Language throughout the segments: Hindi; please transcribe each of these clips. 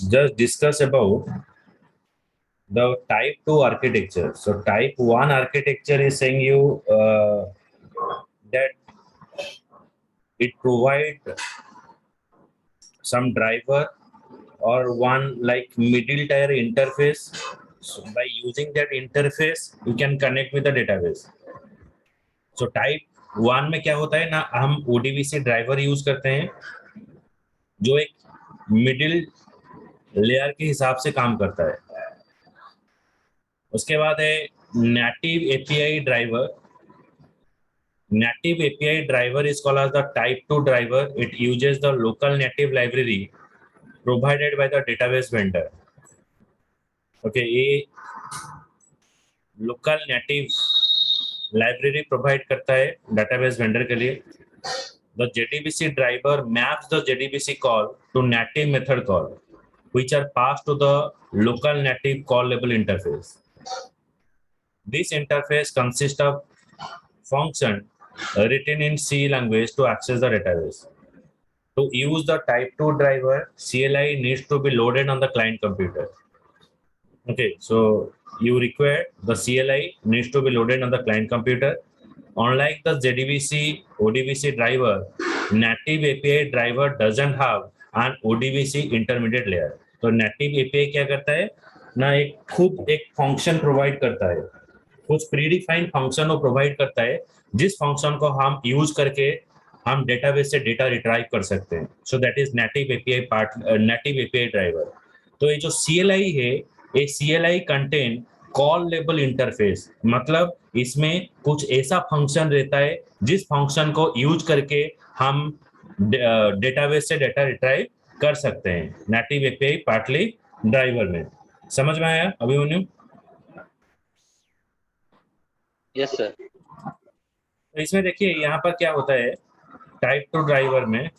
just discuss about the type 2 architecture. So type 1 architecture is saying you that it provide some driver or one like middle tier interface. So by using that interface, you can connect with the database. So type 1 में क्या होता है ना, हम ODBC ड्राइवर यूज करते हैं जो एक मिडिल लेयर के हिसाब से काम करता है. उसके बाद है native API driver. Native API driver is called as the type 2 driver. It uses the local native library provided by the database vendor. Okay, ये local native library provide करता है database vendor के लिए. The JDBC driver maps the JDBC call to native method call, which are passed to the local native callable interface. This interface consists of function written in C language to access the database. To use the type 2 driver, CLI needs to be loaded on the client computer. Okay, so you require the CLI needs to be loaded on the client computer. Unlike the JDBC ODBC driver, native API driver doesn't have an ODBC intermediate layer. तो native API क्या करता है ना, एक खुद एक फंक्शन प्रोवाइड करता है, कुछ प्रीडिफाइंड फंक्शन वो प्रोवाइड करता है जिस फंक्शन को हम यूज करके हम डेटाबेस से डेटा रिट्राइव कर सकते हैं. So that is native API part, native API driver. तो ये जो CLI है, ये CLI contain call label interface, मतलब इसमें कुछ ऐसा फंक्शन रहता है जिस फंक्शन को यूज करके हम डेटाबेस से डेटा रिट्राइव कर सकते हैं नेटिव एपीआई पार्टली ड्राइवर में. समझ में आया अभिमन्यु? Yes sir. तो इसमें देखिए यहाँ पर क्या होता है टाइप 2 ड्राइवर में,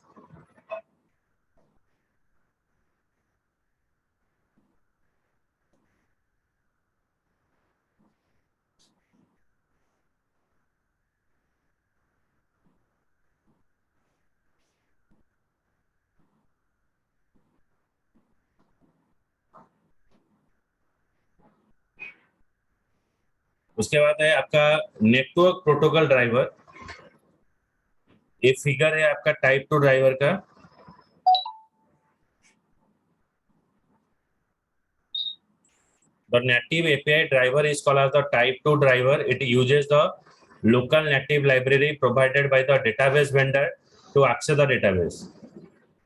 उसके बाद है आपका नेटवर्क प्रोटोकॉल ड्राइवर. ये फिगर है आपका टाइप 2 ड्राइवर का. The native API driver is called as the type 2 driver. It uses the local native library provided by the database vendor to access the database.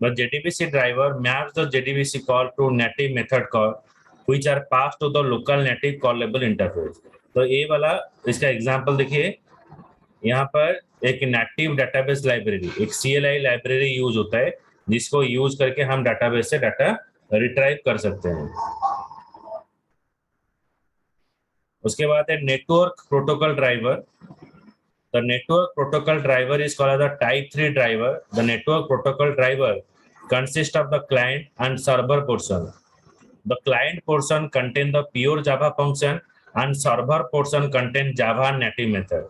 The JDBC driver maps the JDBC call to native method call, which are passed to the local native callable interface. तो ये वाला इसका एग्जांपल देखिए, यहाँ पर एक नेटिव डेटाबेस लाइब्रेरी, एक CLI लाइब्रेरी यूज होता है जिसको यूज करके हम डेटाबेस से डाटा रिट्राइव कर सकते हैं. उसके बाद है network protocol driver. The network protocol driver is called as the type 3 driver. The network protocol driver consists of the client and server portion. The client portion contain the pure Java function and server portion contain Java native method.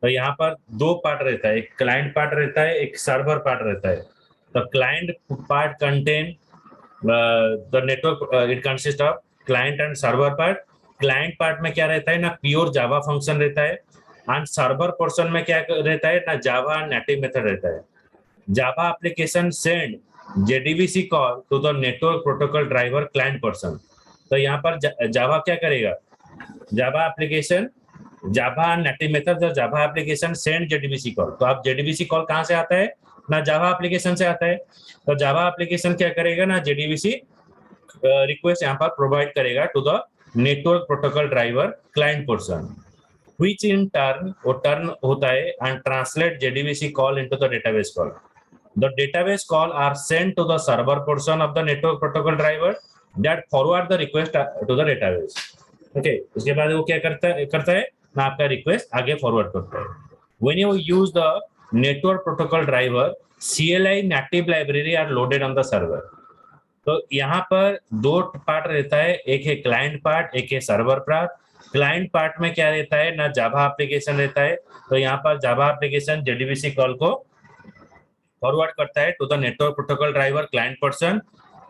तो यहाँ पर दो पार्ट रहता है, एक क्लाइंट पार्ट रहता है, एक सर्वर पार्ट रहता है. The client part contain the network, it consists of client and server part. Client part में क्या रहता है ना, प्योर जावा फंक्शन रहता है, एंड सर्वर पोर्शन में क्या रहता है ना, जावा नेटिव मेथड रहता है. Java application send JDBC call to the network protocol driver client person. तो यहाँ पर जावा क्या करेगा, Java application, Java native method, जो Java application send JDBC call. तो आप JDBC कॉल कहाँ से आता है ना, जावा एप्लीकेशन से आता है. तो जावा एप्लीकेशन क्या करेगा ना, JDBC रिक्वेस्ट यहाँ पर प्रोवाइड करेगा to the network protocol driver client person, which in turn वो टर्न होता है and translate JDBC call into the database call. The database call are sent to the server portion of the network protocol driver that forward the request to the database. Okay, उसके बाद वो क्या करता है ना, आपका रिक्वेस्ट आगे फॉरवर्ड करता है. When you use the network protocol driver, CLI native library are loaded on the server. तो यहाँ पर दो पार्ट रहता है, एक है क्लाइंट पार्ट, एक है सर्वर पार्ट. क्लाइंट पार्ट में क्या रहता है ना, जावा एप्लीकेशन रहता है. तो यहाँ पर जावा एप्लीकेशन JDBC कॉल को फॉरवर्ड करता है to the network protocol driver client person,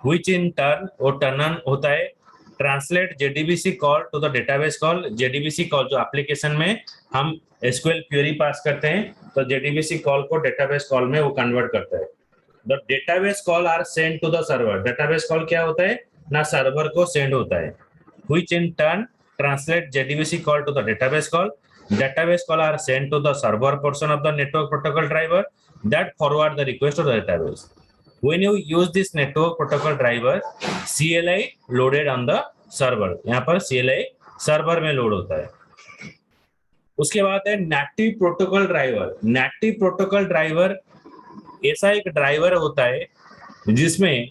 which in turn वो टर्न होता है translate JDBC call to the database call. JDBC call जो एप्लीकेशन में हम SQL क्वेरी पास करते हैं, तो JDBC कॉल को डेटाबेस कॉल में वो कन्वर्ट करता है। The database call are send to the server. Database call क्या होता है ना, सर्वर को सेंड होता है, which in turn translate JDBC call to the database call. Database call are sent to the server portion of the network protocol driver that forward the request to the database. When you use this network protocol driver, CLI loaded on the server. यहाँ पर CLI सर्वर में लोड होता है। उसके बाद है native protocol driver. Native protocol driver ऐसा एक ड्राइवर होता है जिसमें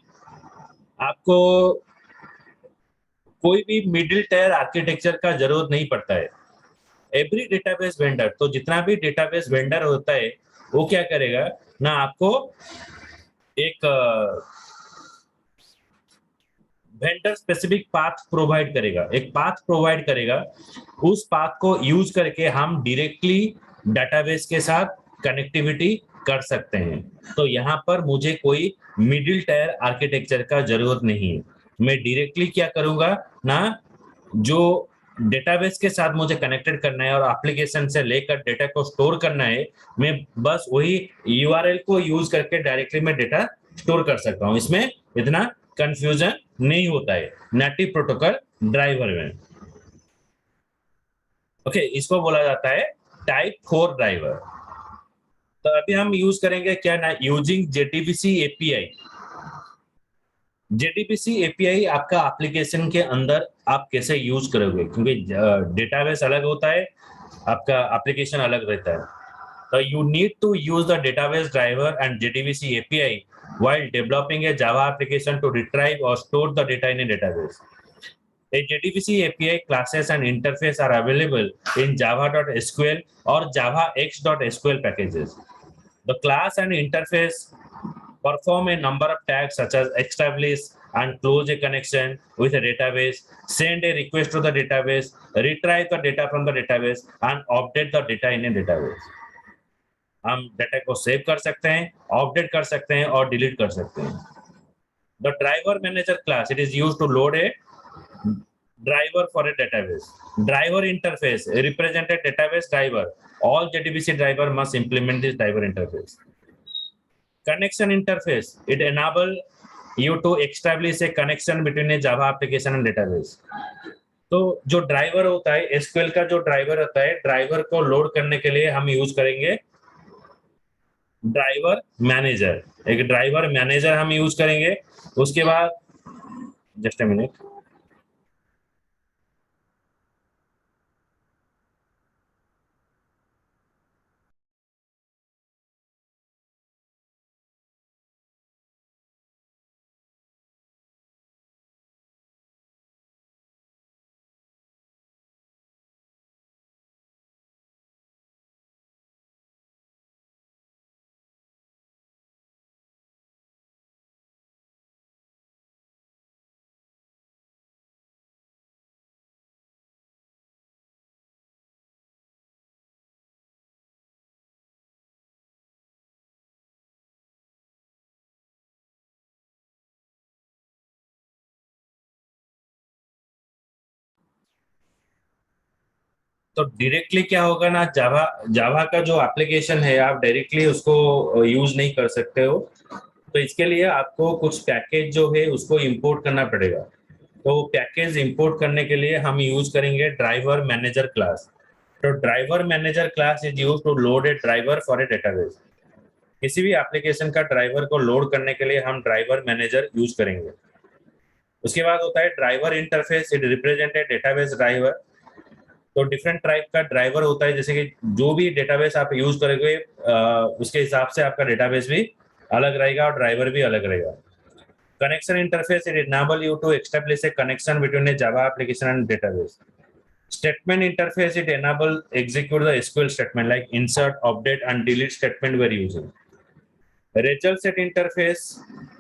आपको कोई भी मिडिल टायर आर्किटेक्चर का जरूरत नहीं पड़ता है। एवरी डेटाबेस वेंडर, तो जितना भी डेटाबेस वेंडर होता है वो क्या करेगा ना, आपको एक वेंडर स्पेसिफिक पाथ प्रोवाइड करेगा, एक पाथ प्रोवाइड करेगा। उस पाथ को यूज करके हम डायरेक्टली डेटाबेस के साथ कनेक्टिविटी कर सकते हैं। तो यहाँ पर मुझे कोई मिडिल टायर आर्किटेक्चर का जरूरत नहीं है। मैं डायरेक्टली क्या करूंगा ना, जो डेटाबेस के साथ मुझे कनेक्टेड करना है और एप्लीकेशन से लेकर डेटा को स्टोर करना है, मैं बस वही URL को यूज करके डायरेक्टली मैं डेटा स्टोर कर सकता हूँ। इसमें इतना कंफ्यूजन नहीं होता है नेटिव प्रोटोकॉल ड्राइवर में। ओके, इसको बोला जाता है टाइप 4 ड्राइवर। तो अभी हम यूज करेंगे क्या ना, using JDBC API। JDBC API आपका एप्लीकेशन के अंदर आप कैसे यूज करोगे, क्योंकि डेटाबेस अलग होता है, आपका एप्लीकेशन अलग रहता है। तो you need to use the database driver and JDBC API while developing a Java application to retrieve or store the data in a database. A JDBC API classes and interface are available in java.sql or javax.sql packages. The class and interface perform a number of tasks such as establish and close a connection with a database, send a request to the database, retrieve the data from the database, and update the data in a database. हम डेटा को सेव कर सकते हैं, अपडेट कर सकते हैं और डिलीट कर सकते हैं। The driver manager class, it is used to load a driver for a database. Driver interface represent a database driver. All JDBC driver must implement this driver interface. Connection interface, it enable you to establish a connection between a Java application and database. तो जो ड्राइवर होता है, SQL का जो ड्राइवर होता है, ड्राइवर को लोड करने के लिए हम यूज करेंगे ड्राइवर मैनेजर। एक ड्राइवर मैनेजर हम यूज करेंगे। उसके बाद जस्ट अ मिनट, तो डायरेक्टली क्या होगा ना, जावा का जो एप्लीकेशन है आप डायरेक्टली उसको यूज नहीं कर सकते हो। तो इसके लिए आपको कुछ पैकेज जो है उसको इंपोर्ट करना पड़ेगा। तो पैकेज इंपोर्ट करने के लिए हम यूज करेंगे ड्राइवर मैनेजर क्लास। तो driver manager class is use to load a driver for a database. किसी भी एप्लीकेशन का ड्राइवर को लोड करने के लिए हम ड्राइवर मैनेजर यूज करेंगे। उसके बाद होता है driver interface, it represent a database driver. तो डिफरेंट टाइप का ड्राइवर होता है, जैसे कि जो भी डेटाबेस आप यूज करोगे उसके हिसाब से आपका डेटाबेस भी अलग रहेगा और ड्राइवर भी अलग रहेगा। Connection interface, it enable you to establish a connection between a Java application and database. Statement interface, it enable execute the SQL statement like insert, update, and delete statement we're using. Result set interface,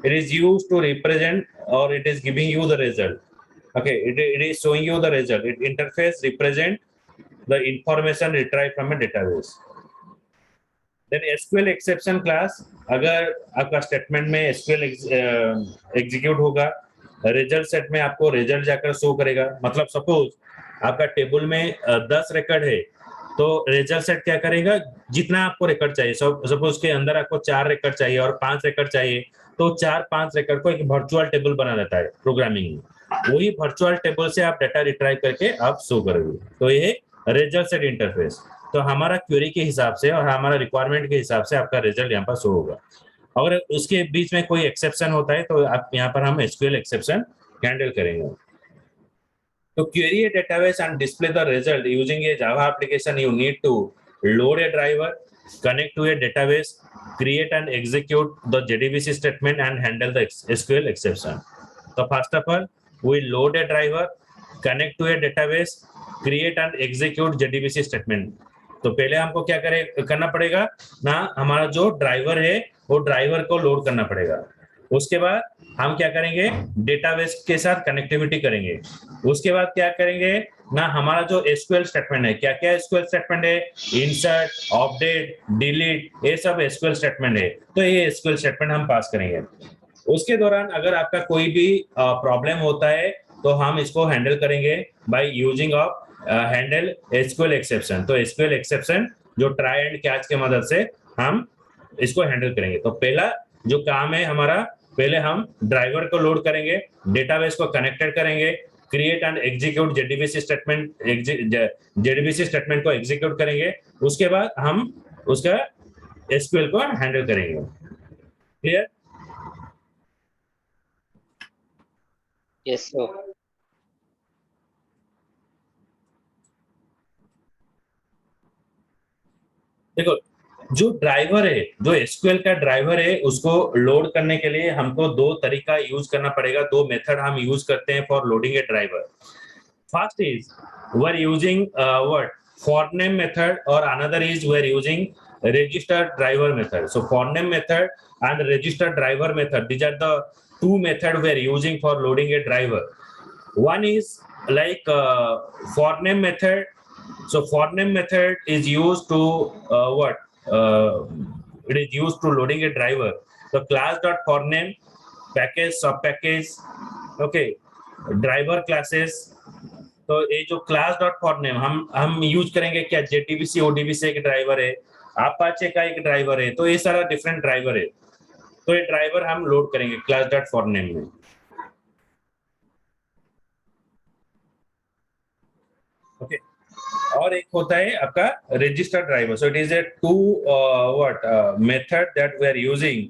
it is used to represent or it is giving you the result. Okay, it is showing you the result. It interface represent the information retrieved from a database. Then SQL exception class, अगर आपका स्टेटमेंट में एसक्यूएल एग्जीक्यूट होगा, रिजल्ट सेट में आपको रिजल्ट जाकर शो करेगा। मतलब सपोज आपका टेबल में 10 रिकॉर्ड है, तो रिजल्ट सेट क्या करेगा, जितना आपको रिकॉर्ड चाहिए, सपोज के अंदर आपको 4 रिकॉर्ड चाहिए और 5 रिकॉर्ड चाहिए, तो 4-5 रिकॉर्ड को एक वर्चुअल टेबल बना देता है प्रोग्रामिंग में। वही वर्चुअल टेबल से आप डाटा रिट्राइव करके आप शो करोगे। तो ये रिजल्ट सेट इंटरफेस। तो हमारा क्वेरी के हिसाब से और हमारा रिक्वायरमेंट के हिसाब से आपका रिजल्ट यहाँ पर शो होगा। अगर उसके बीच में कोई एक्सेप्शन होता है तो आप यहाँ पर हम एसक्यूएल एक्सेप्शन हैंडल करेंगे। To query a database and display the result using a Java application, you need to load a driver, connect to a database, create and execute the JDBC statement, and handle the SQL exception. So first of all, we load a driver, connect to a database, create and execute JDBC statement. तो पहले हमको क्या करना पड़ेगा ना, हमारा जो ड्राइवर है वो ड्राइवर को लोड करना पड़ेगा। उसके बाद हम क्या करेंगे, डेटाबेस के साथ कनेक्टिविटी करेंगे। उसके बाद क्या करेंगे ना, हमारा जो एसक्यूएल स्टेटमेंट है, क्या क्या एसक्यूएल स्टेटमेंट है, इंसर्ट, अपडेट, डिलीट, ये सब एसक्यूएल स्टेटमेंट है। तो ये एसक्यूएल स्टेटमेंट हम पास करेंगे। उसके दौरान अगर आपका कोई भी प्रॉब्लम होता है तो हम इसको हैंडल करेंगे by using of Henle SQL exception. तो एसक्यूएल एक्सेप्शन जो ट्राई एंड कैच के मदद से हम इसको हैंडल करेंगे। तो पहला जो काम है हमारा, पहले हम ड्राइवर को लोड करेंगे, डेटाबेस को कनेक्टेड करेंगे, create and execute JDBC statement, JDBC statement को एग्जीक्यूट करेंगे। उसके बाद हम उसका एसक्यूएल को हैंडल करेंगे। क्लियर? Yes, sir. देखो, जो ड्राइवर है, जो एसक्यूएल का ड्राइवर है, उसको लोड करने के लिए हमको दो तरीका यूज करना पड़ेगा। दो मेथड हम यूज करते हैं for loading A driver. First is we're using what for name method, or another is we're using registered driver method. So for name method and registered driver method, these are the two methods we're using for loading a driver. One is like for name method. So for name method is used to what it is used to loading a driver. So class dot for name, package, sub package, okay, driver classes। तो ये जो क्लास डॉट फॉर नेम हम यूज करेंगे क्या, जेटीबीसी ओडीबीसी एक ड्राइवर है, अपाचे का एक ड्राइवर है, तो ये सारा डिफरेंट ड्राइवर है। तो ये ड्राइवर हम लोड करेंगे क्लास डॉट फॉर नेम में। ओके, और एक होता है आपका registered driver. So it is a to what method that we are using.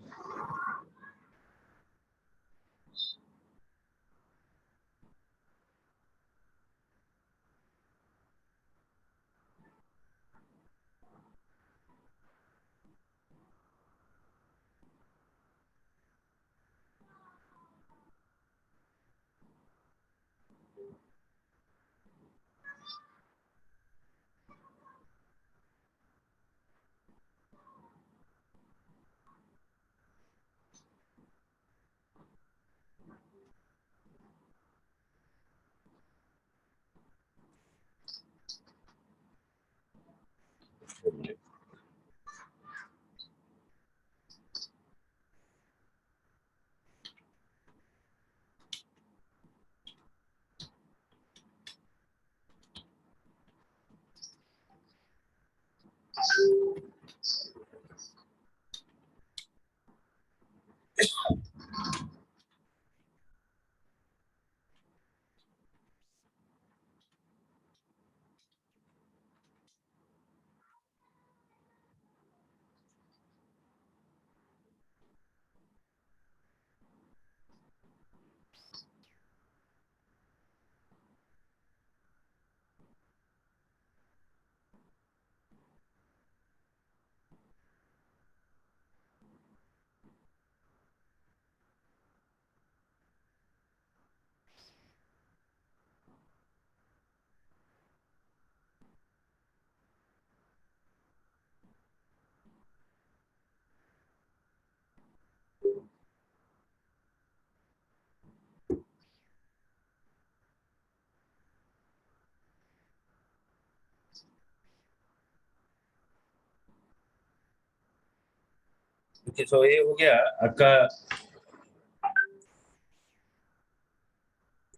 Okay, so ये हो गया आपका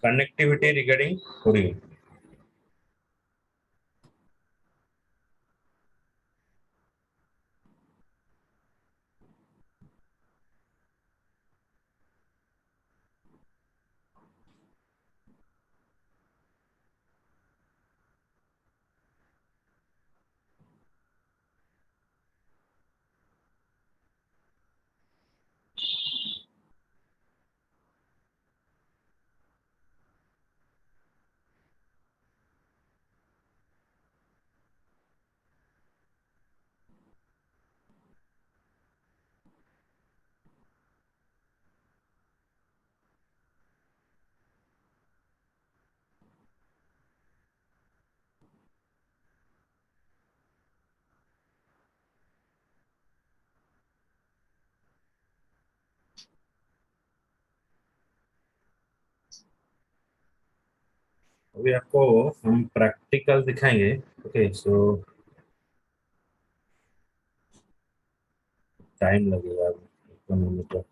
कनेक्टिविटी रिगार्डिंग कोडिंग। अभी आपको हम प्रैक्टिकल दिखाएंगे। ओके, सो टाइम लगेगा, 1 मिनट।